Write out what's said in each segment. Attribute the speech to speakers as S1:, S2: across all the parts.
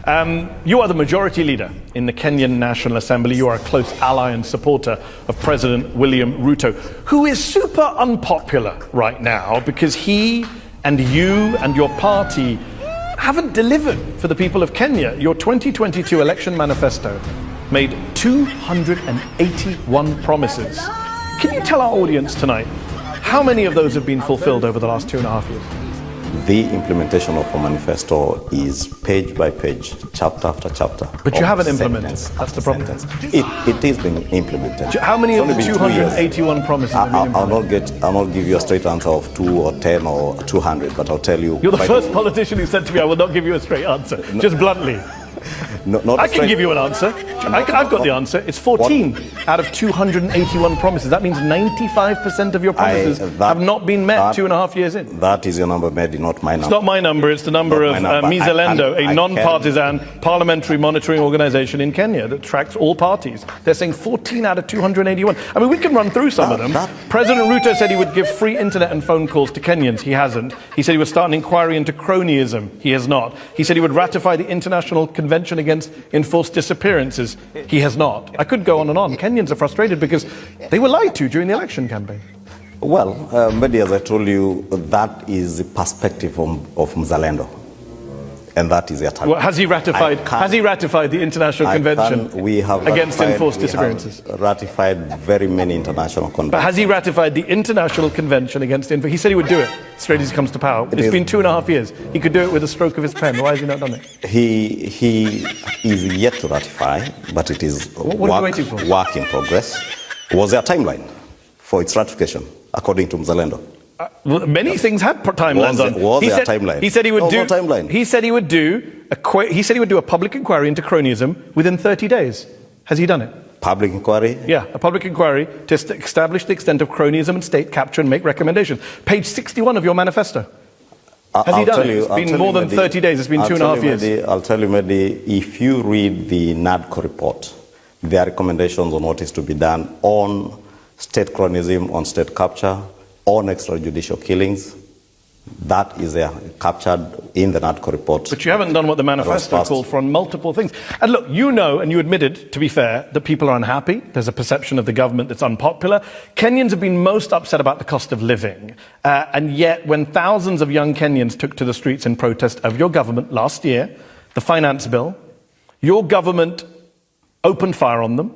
S1: You are the majority leader in the Kenyan National Assembly. You are a close ally and supporter of President William Ruto, who is super unpopular right now because he and you and your party haven't delivered for the people of Kenya. Your 2022 election manifesto made 281 promises. Can you tell our audience tonight how many of those have been fulfilled over the last 2.5 years?
S2: The implementation of a manifesto is page by page, chapter after chapter.
S1: But you haven't implemented. That's the problem.
S2: It is being implemented.
S1: How many of the 281 promises have been implemented?
S2: I'll not give you a straight answer of 2 or 10 or 200, but I'll tell you.
S1: You're the first politician who said to me, I will not give you a straight answer, just bluntly. I can give you an answer. I've got the answer. It's 14 out of 281 promises. That means 95% of your promises have not been met 2.5 years in.
S2: That is your number, Mehdi, not my number.
S1: It's not my number. It's the number of Mizalendo, a non-partisan parliamentary monitoring organization in Kenya that tracks all parties. They're saying 14 out of 281. I mean, we can run through some of them. President Ruto said he would give free internet and phone calls to Kenyans. He hasn't. He said he would start an inquiry into cronyism. He has not. He said he would ratify the International Convention against enforced disappearances. He has not. I could go on and on. Kenyans are frustrated because they were lied to during the election campaign.
S2: Well, Mehdi, as I told you, that is the perspective of Mzalendo. And that is their target.
S1: Well, has he ratified the International Convention against enforced disappearances?
S2: We have ratified very many international conventions.
S1: But has he ratified the International Convention against He said he would do it straight as he comes to power. It's been 2.5 years. He could do it with a stroke of his pen. Why has he not done it?
S2: He is yet to ratify, but it is work in progress. Was there a timeline for its ratification, according to Mzalendo?
S1: Many things had timelines on.
S2: Was there a timeline?
S1: He said he would
S2: no
S1: timeline. He said he would do a public inquiry into cronyism within 30 days. Has he done it?
S2: Public inquiry?
S1: Yeah, a public inquiry to establish the extent of cronyism and state capture and make recommendations. Page 61 of your manifesto. Has he done it? It's been more than 30 days. It's been 2.5 years.
S2: I'll tell you, Mehdi, if you read the NADCO report, there are recommendations on what is to be done on state cronyism, on state capture, on extrajudicial killings. That is captured in the NADCO report.
S1: But you haven't done what the manifesto called for on multiple things. And look, you know, and you admitted, to be fair, that people are unhappy. There's a perception of the government that's unpopular. Kenyans have been most upset about the cost of living. And yet, when thousands of young Kenyans took to the streets in protest of your government last year, the finance bill, your government opened fire on them,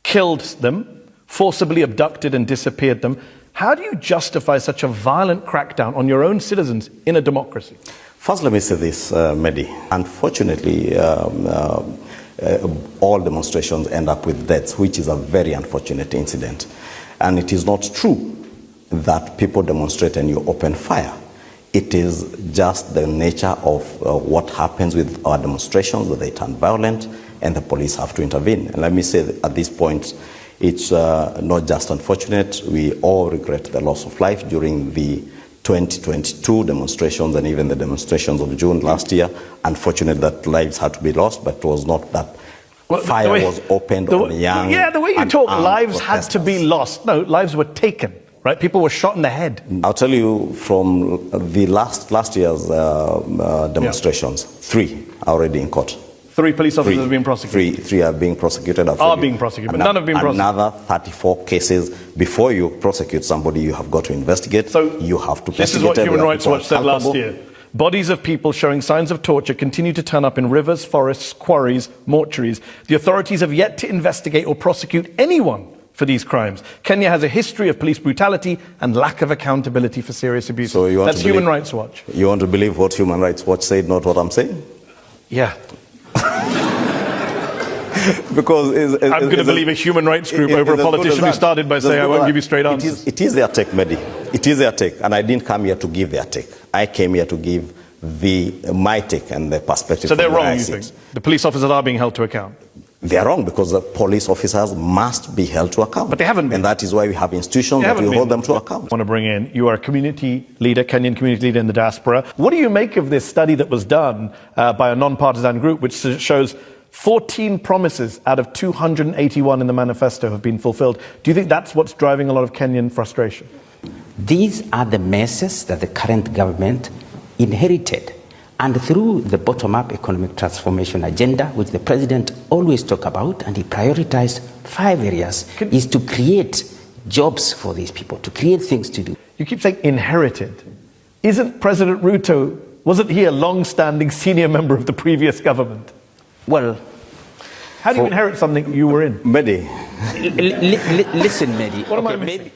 S1: killed them, forcibly abducted and disappeared them. How do you justify such a violent crackdown on your own citizens in a democracy?
S2: First, let me say this, Mehdi. Unfortunately, all demonstrations end up with deaths, which is a very unfortunate incident. And it is not true that people demonstrate and you open fire. It is just the nature of what happens with our demonstrations, that they turn violent and the police have to intervene. And let me say that at this point, it's not just unfortunate. We all regret the loss of life during the 2022 demonstrations and even the demonstrations of June last year. Unfortunate that lives had to be lost, but it was not that fire was opened on young.
S1: Yeah, the way you talk, lives had to be lost. No, lives were taken, right? People were shot in the head.
S2: I'll tell you from the last year's demonstrations, 3 are already in court.
S1: 3 police officers have been prosecuted.
S2: Three are being prosecuted.
S1: Are being prosecuted, but none have been prosecuted.
S2: Another 34 cases. Before you prosecute somebody, you have got to investigate.
S1: So
S2: you have to.
S1: This is what Human Rights Watch said last year. Bodies of people showing signs of torture continue to turn up in rivers, forests, quarries, mortuaries. The authorities have yet to investigate or prosecute anyone for these crimes. Kenya has a history of police brutality and lack of accountability for serious abuse.
S2: So you want
S1: That's Human Rights Watch.
S2: You want to believe what Human Rights Watch said, not what I'm saying?
S1: Yeah.
S2: Because
S1: I'm going to believe a human rights group over a politician who started by saying, I won't give you straight answers.
S2: It is their take, Mehdi. It is their take. And I didn't come here to give their take. I came here to give my take and the perspective.
S1: So they're wrong, you think? The police officers are being held to account?
S2: They are wrong because the police officers must be held to account.
S1: But they haven't been.
S2: And that is why we have institutions that will hold them to account.
S1: I want to bring in, you are a community leader, Kenyan community leader in the diaspora. What do you make of this study that was done by a non-partisan group which shows 14 promises out of 281 in the manifesto have been fulfilled? Do you think that's what's driving a lot of Kenyan frustration?
S3: These are the messes that the current government inherited And through the bottom-up economic transformation agenda, which the president always talk about, and he prioritized 5 areas, is to create jobs for these people, to create things to do.
S1: You keep saying inherited. Isn't President Ruto, wasn't he a long-standing senior member of the previous government?
S3: Well,
S1: how do you inherit something you were in?
S2: Mehdi.
S3: Listen, Mehdi.
S1: What am I missing?